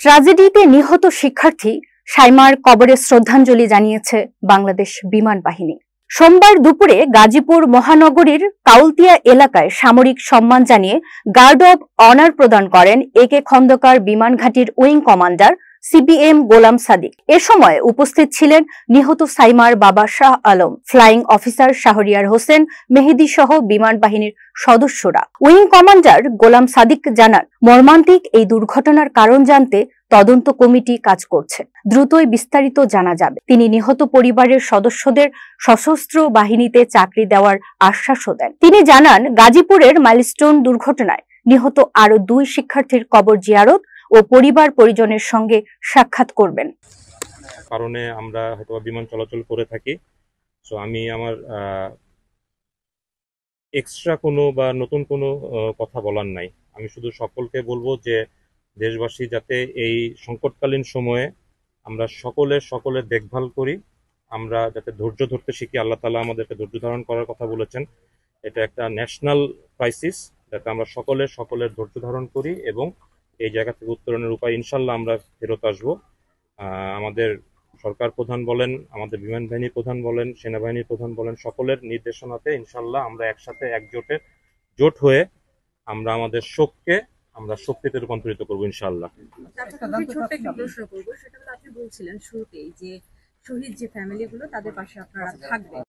ট্র্যাজেডিতে নিহত শিক্ষার্থী সাইমার কবরে শ্রদ্ধাঞ্জলি জানিয়েছে বাংলাদেশ বিমান বাহিনী। সোমবার দুপুরে গাজীপুর মহানগরীর কাউলতিয়া এলাকায় সামরিক সম্মান জানিয়ে গার্ড অব অনার প্রদান করেন একে খন্দকার বিমান ঘাঁটির উইং কমান্ডার সিপিএম গোলাম সাদিক। এ সময় উপস্থিত ছিলেন নিহত সাইমার বাবা শাহ আলম, ফ্লাইং অফিসার শাহরিয়ার হোসেন মেহেদী সহ বিমান বাহিনীর সদস্যরা। উইং কমান্ডার গোলাম সাদিক জানান, মর্মান্তিক এই দুর্ঘটনার কারণ জানতে তদন্ত কমিটি কাজ করছে, দ্রুতই বিস্তারিত জানা যাবে। তিনি নিহত পরিবারের সদস্যদের সশস্ত্র বাহিনীতে চাকরি দেওয়ার আশ্বাসও দেন। তিনি জানান, গাজীপুরের মাইলস্টোন দুর্ঘটনায় নিহত আরো 2 শিক্ষার্থীর কবর জিয়ারত ও পরিবার পরিজনের সঙ্গে সাক্ষাৎ করবেন। কারণে আমরা হয়তো বিমান চলাচল করে থাকি। সো আমি আমার এক্সট্রা কোনো বা নতুন কোনো কথা বলার নাই। আমি শুধু সকলকে বলবো যে দেশবাসী যাতে এই সংকটকালীন সময়ে আমরা সকলের দেখভাল করি, আমরা যাতে ধৈর্য ধরতে শিখি। আল্লাহ তাআলা আমাদেরকে ধৈর্য ধারণ করার কথা বলেছেন। এটা একটা ন্যাশনাল ক্রাইসিস, যাতে আমরা সকলের ধৈর্য ধারণ করি এবং এই জায়গা থেকে উত্তরণের উপায় ইনশাল্লাহ আমরা ফেরত আসবো। আমাদের সরকার প্রধান বলেন, আমাদের বিমান বাহিনী প্রধান বলেন, সেনাবাহিনীর প্রধান বলেন, সকলের নির্দেশনাতে ইনশাল্লাহ আমরা একসাথে জোট হয়ে আমরা আমাদের শোককে আমরা শক্তিতে রূপান্তরিত করবো ইনশাল্লাহ। ছোট্ট একটা প্রশ্ন করবো, সেটা হলো আপনি বলছিলেন শুরুতেই যে শহীদ যে ফ্যামিলিগুলো তাদের পাশে আপনারা থাকবেন।